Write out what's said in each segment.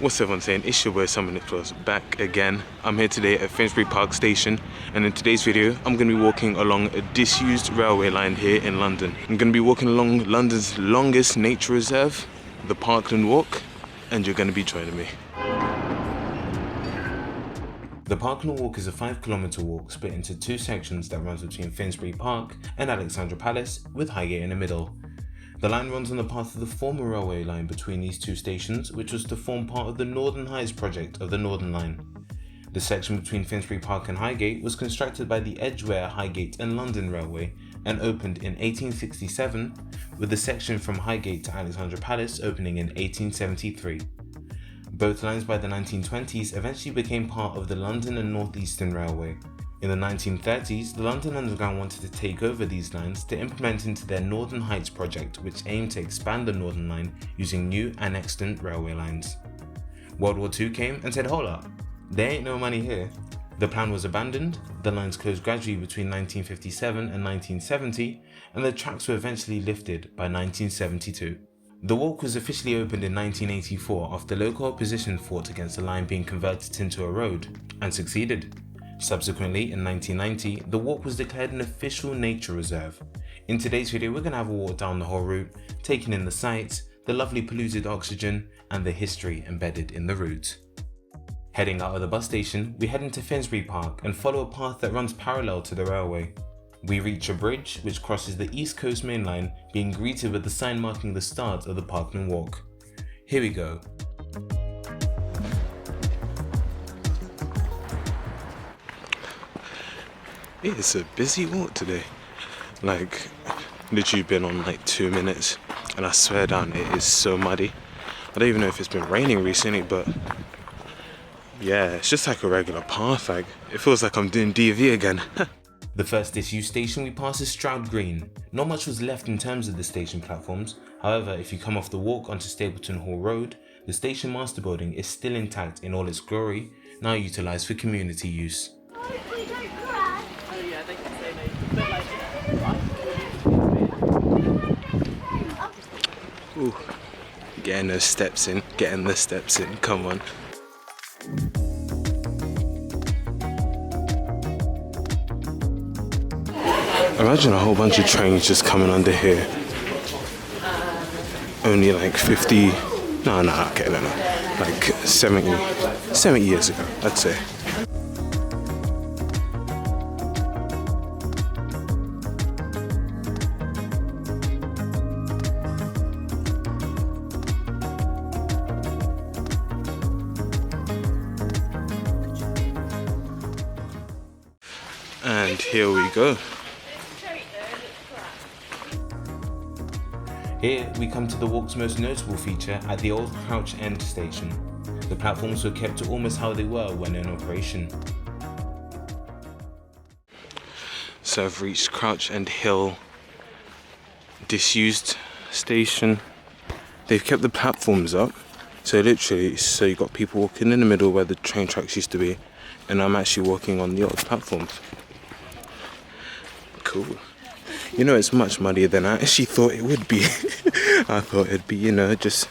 What's everyone saying? It's your boy Summer Nicholas back again. I'm here today at Finsbury Park Station, and in today's video I'm going to be walking along a disused railway line here in London. I'm going to be walking along London's longest nature reserve, the Parkland Walk, and you're going to be joining me. The Parkland Walk is a 5-kilometer walk split into two sections that runs between Finsbury Park and Alexandra Palace, with Highgate in the middle. The line runs on the path of the former railway line between these two stations, which was to form part of the Northern Heights project of the Northern Line. The section between Finsbury Park and Highgate was constructed by the Edgware, Highgate and London Railway and opened in 1867, with the section from Highgate to Alexandra Palace opening in 1873. Both lines by the 1920s eventually became part of the London and North Eastern Railway. In the 1930s, the London Underground wanted to take over these lines to implement into their Northern Heights project, which aimed to expand the Northern Line using new and extant railway lines. World War II came and said, hold up, there ain't no money here. The plan was abandoned, the lines closed gradually between 1957 and 1970, and the tracks were eventually lifted by 1972. The walk was officially opened in 1984 after local opposition fought against the line being converted into a road, and succeeded. Subsequently, in 1990, the walk was declared an official nature reserve. In today's video, we're going to have a walk down the whole route, taking in the sights, the lovely polluted oxygen, and the history embedded in the route. Heading out of the bus station, we head into Finsbury Park and follow a path that runs parallel to the railway. We reach a bridge which crosses the East Coast Main Line, being greeted with the sign marking the start of the Parkland Walk. Here we go. It's a busy walk today. Like, literally been on like 2 minutes, and I swear down, it is so muddy. I don't even know if it's been raining recently, but yeah, it's just like a regular path. Like, it feels like I'm doing DV again. The first disused station we pass is Stroud Green. Not much was left in terms of the station platforms. However, if you come off the walk onto Stapleton Hall Road, the station master building is still intact in all its glory, now utilised for community use. Ooh, getting the steps in, come on. Imagine a whole bunch of trains just coming under here. Only like 50, no, like 70 years ago, I'd say. And here we go. Here we come to the walk's most notable feature at the old Crouch End station. The platforms were kept to almost how they were when in operation. So I've reached Crouch End Hill disused station. They've kept the platforms up, so literally, so you got people walking in the middle where the train tracks used to be, and I'm actually walking on the old platforms. Cool. You know, it's much muddier than I actually thought it would be. I thought it'd be, you know, just,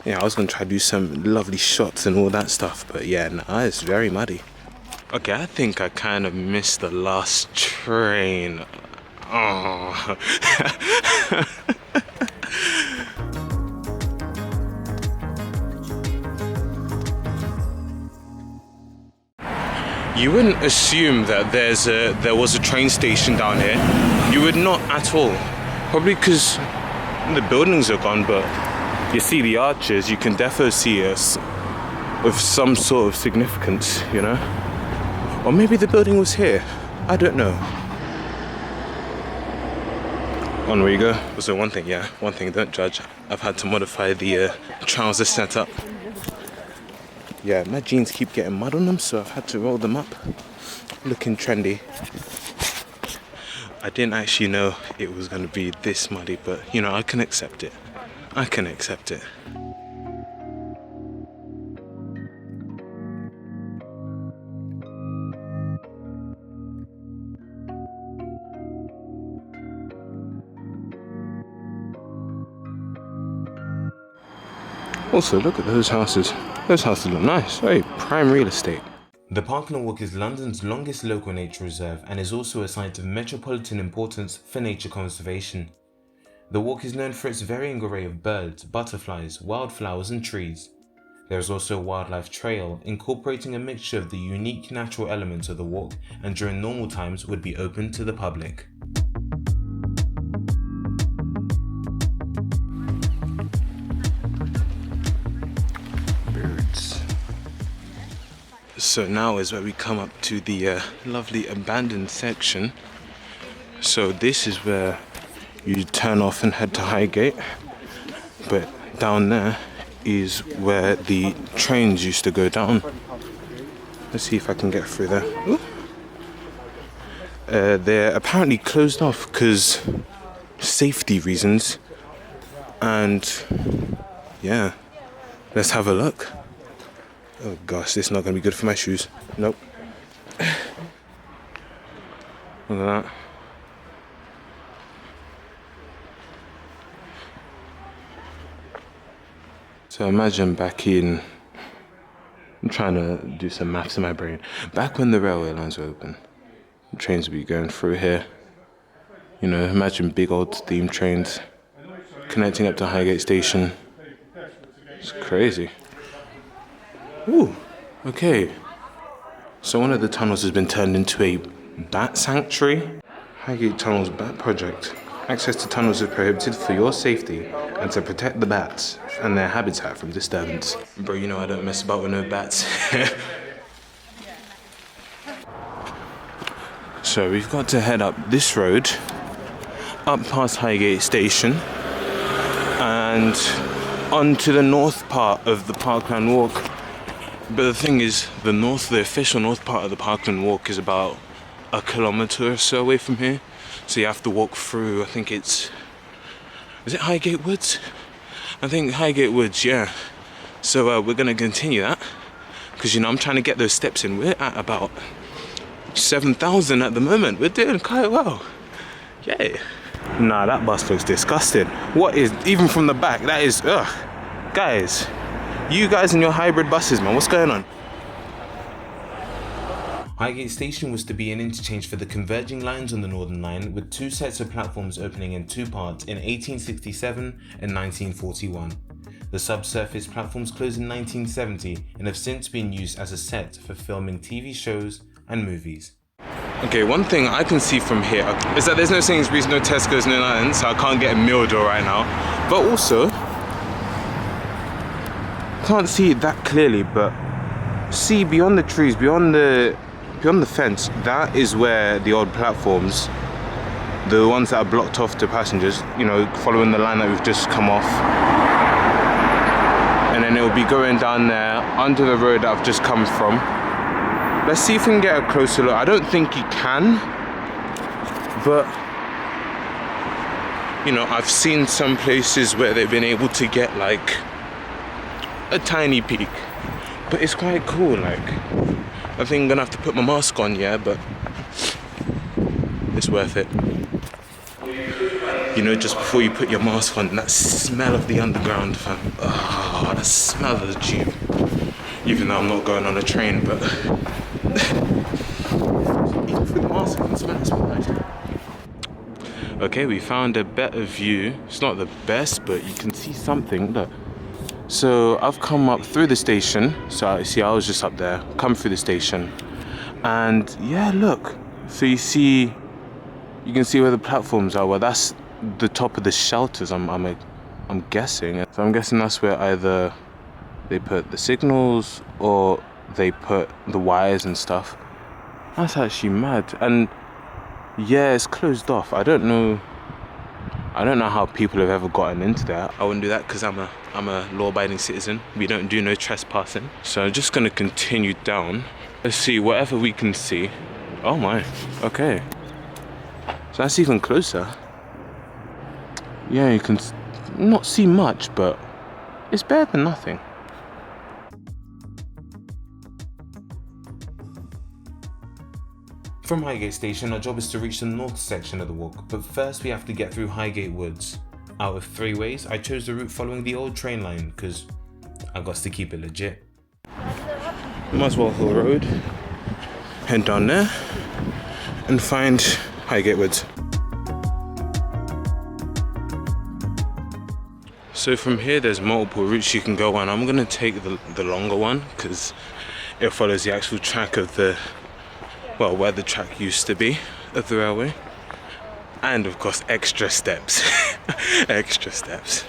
yeah, I was gonna try to do some lovely shots and all that stuff, but yeah, nah, it's very muddy. Okay, I think I kind of missed the last train. Oh. You wouldn't assume that there was a train station down here. You would not at all. Probably because the buildings are gone, but you see the arches, you can definitely see us of some sort of significance, you know? Or maybe the building was here. I don't know. On we go. Also, one thing, don't judge. I've had to modify the trouser setup. Yeah, my jeans keep getting mud on them, so I've had to roll them up. Looking trendy. I didn't actually know it was going to be this muddy, but you know, I can accept it. Also, look at those houses. Those houses look nice. Very prime real estate. The Parkland Walk is London's longest local nature reserve and is also a site of metropolitan importance for nature conservation. The walk is known for its varying array of birds, butterflies, wildflowers and trees. There is also a wildlife trail incorporating a mixture of the unique natural elements of the walk and during normal times would be open to the public. Birds. So now is where we come up to the lovely abandoned section. So this is where you turn off and head to Highgate, but down there is where the trains used to go down. Let's see if I can get through there. They're apparently closed off because safety reasons, and yeah, let's have a look. Oh gosh, this is not going to be good for my shoes. Nope. Look at that. So imagine back in, I'm trying to do some maths in my brain. Back when the railway lines were open, the trains would be going through here. You know, imagine big old steam trains connecting up to Highgate Station. It's crazy. Ooh, okay. So one of the tunnels has been turned into a bat sanctuary. Highgate Tunnels Bat Project. Access to tunnels is prohibited for your safety and to protect the bats and their habitat from disturbance. Bro, you know I don't mess about with no bats. So we've got to head up this road, up past Highgate Station, and onto the north part of the Parkland Walk. But the thing is, the official north part of the Parkland Walk is about 1 kilometre or so away from here. So you have to walk through, I think is it Highgate Woods? I think Highgate Woods, yeah. So we're gonna continue that, because you know I'm trying to get those steps in. We're at about 7,000 at the moment. We're doing quite well. Yay. Nah, that bus looks disgusting. What is, even from the back, that is, ugh. Guys, you guys and your hybrid buses, man, what's going on? Highgate Station was to be an interchange for the converging lines on the Northern Line, with 2 sets of platforms opening in 2 parts in 1867 and 1941. The subsurface platforms closed in 1970 and have since been used as a set for filming TV shows and movies. Okay, one thing I can see from here is that there's no Sainsbury's, no Tesco's, no nothing, so I can't get a meal deal right now. But also, can't see it that clearly, but see beyond the trees, beyond the fence, that is where the old platforms, the ones that are blocked off to passengers, you know, following the line that we've just come off, and then it will be going down there onto the road that I've just come from. Let's see if we can get a closer look. I don't think you can, but you know, I've seen some places where they've been able to get like a tiny peek, but it's quite cool. Like, I think I'm gonna have to put my mask on, yeah, but it's worth it. You know, just before you put your mask on, that smell of the underground, fam. Oh, the smell of the tube. Even though I'm not going on a train, but even through the mask, I can smell it. It's nice. Okay, we found a better view. It's not the best, but you can see something. Look. So I've come up through the station. So I was just up there, come through the station, and yeah, look. So you can see where the platforms are. Well, that's the top of the shelters. I'm guessing. So I'm guessing that's where either they put the signals or they put the wires and stuff. That's actually mad. And yeah, it's closed off. I don't know how people have ever gotten into there. I wouldn't do that because I'm a law-abiding citizen. We don't do no trespassing. So I'm just gonna continue down. Let's see whatever we can see. Oh my, okay. So that's even closer. Yeah, you can not see much, but it's better than nothing. From Highgate Station, our job is to reach the north section of the walk, but first we have to get through Highgate Woods. Out of 3 ways, I chose the route following the old train line because I got to keep it legit. Muswell Hill Road, head down there and find Highgate Woods. So from here there's multiple routes you can go on. I'm gonna take the longer one because it follows the actual track of the, well, where the track used to be of the railway. And of course extra steps. Extra steps.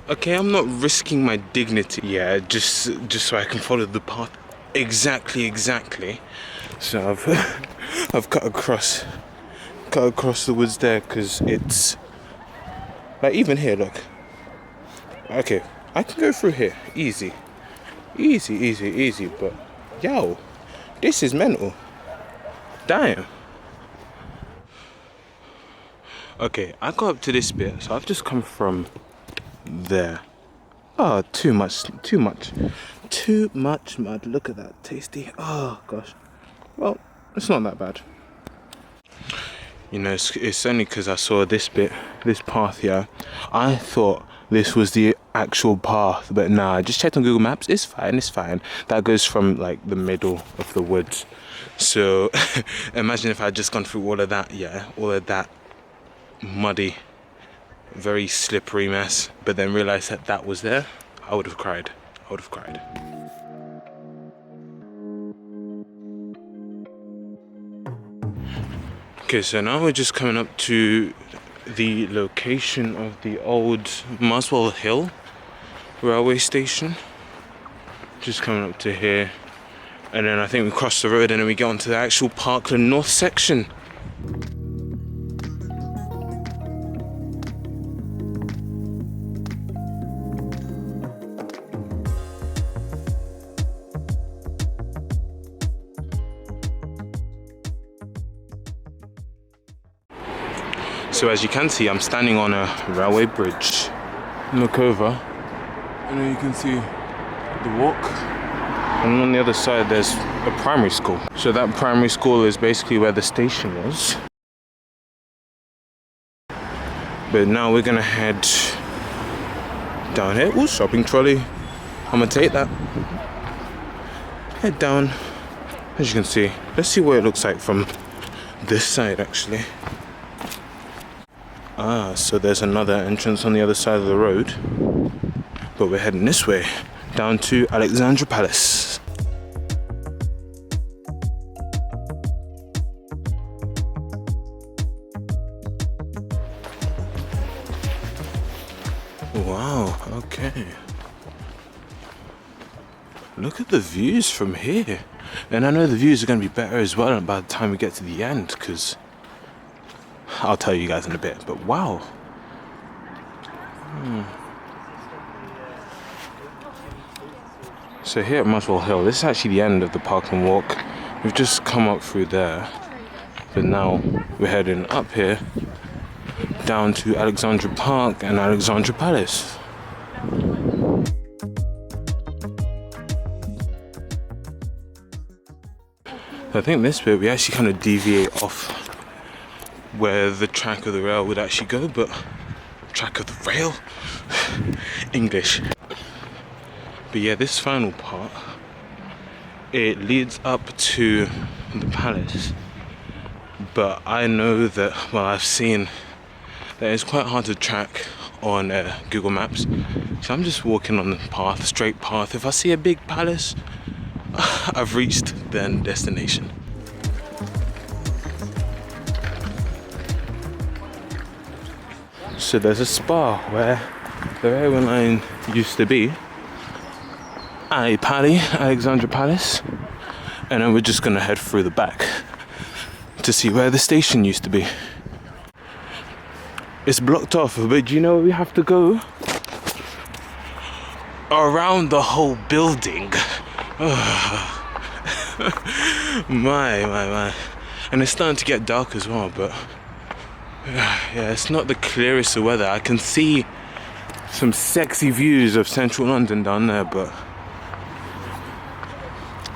Okay, I'm not risking my dignity. Yeah, just so I can follow the path exactly. So I've cut across the woods there because it's like, even here, look. Okay, I can go through here easy, but yo, this is mental. Damn. Okay, I got up to this bit, so I've just come from there. Oh, too much mud. Look at that, tasty. Oh gosh. Well, it's not that bad. You know, it's only because I saw this path here. I thought this was the actual path, but nah, I just checked on Google Maps. It's fine. That goes from like the middle of the woods. So imagine if I had just gone through all of that muddy, very slippery mess, but then realized that was there. I would have cried. Okay, so now we're just coming up to the location of the old Muswell Hill railway station. Just coming up to here, and then I think we cross the road and then we get onto the actual Parkland North section. So as you can see, I'm standing on a railway bridge. Look over, and then you can see the walk. And on the other side there's a primary school. So that primary school is basically where the station was. But now we're gonna head down here. Ooh, shopping trolley. I'm gonna take that. Head down, as you can see. Let's see what it looks like from this side actually. Ah, so there's another entrance on the other side of the road, but we're heading this way, down to Alexandra Palace. Wow, okay. Look at the views from here. And I know the views are going to be better as well by the time we get to the end, because I'll tell you guys in a bit, but wow. So here at Muswell Hill, this is actually the end of the Parkland walk. We've just come up through there, but now we're heading up here, down to Alexandra Park and Alexandra Palace. I think this bit we actually kind of deviate off where the track of the rail would actually go, but track of the rail? English. But yeah, this final part, it leads up to the palace. But I know that, well, I've seen that it's quite hard to track on Google Maps. So I'm just walking on the path, straight path. If I see a big palace, I've reached the destination. So there's a spa where the railway line used to be. Alexandra Palace. And then we're just gonna head through the back to see where the station used to be. It's blocked off, but do you know where we have to go? Around the whole building. My. And it's starting to get dark as well, but yeah, it's not the clearest of weather. I can see some sexy views of central London down there, but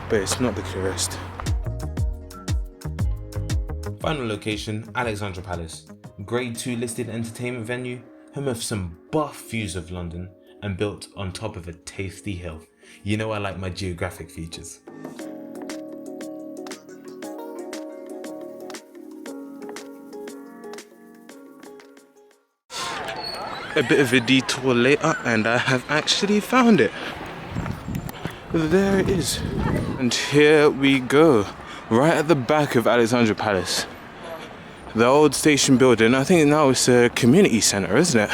but it's not the clearest. Final location, Alexandra Palace. Grade 2 listed entertainment venue, home of some buff views of London and built on top of a tasty hill. You know I like my geographic features. A bit of a detour later and I have actually found it. There it is. And here we go, right at the back of Alexandra Palace. The old station building, I think now it's a community centre, isn't it?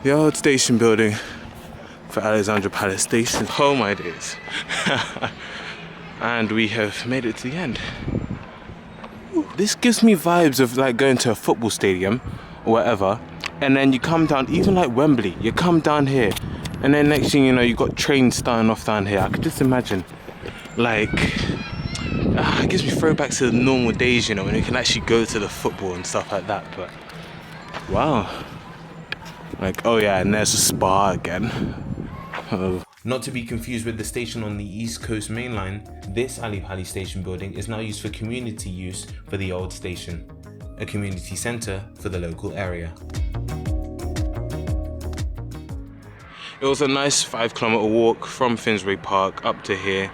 The old station building for Alexandra Palace Station. Oh my days. And we have made it to the end. Ooh, this gives me vibes of like going to a football stadium or whatever, and then you come down, even like Wembley, you come down here, and then next thing you know, you got trains starting off down here. I could just imagine, like, it gives me throwbacks to the normal days, you know, when you can actually go to the football and stuff like that. But wow, like, oh yeah, and there's a spa again. Oh. Not to be confused with the station on the East Coast Main Line, this Ali Pali station building is now used for community use for the old station, a community centre for the local area. It was a nice 5-kilometer walk from Finsbury Park up to here,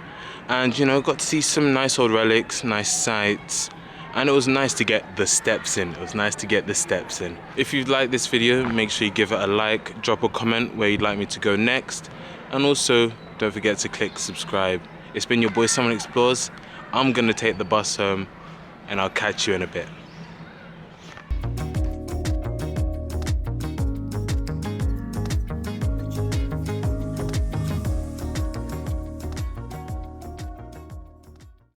and you know, got to see some nice old relics, nice sights, and it was nice to get the steps in. If you like this video, make sure you give it a like, drop a comment where you'd like me to go next, and also don't forget to click subscribe. It's been your boy Someone Explores. I'm gonna take the bus home, and I'll catch you in a bit.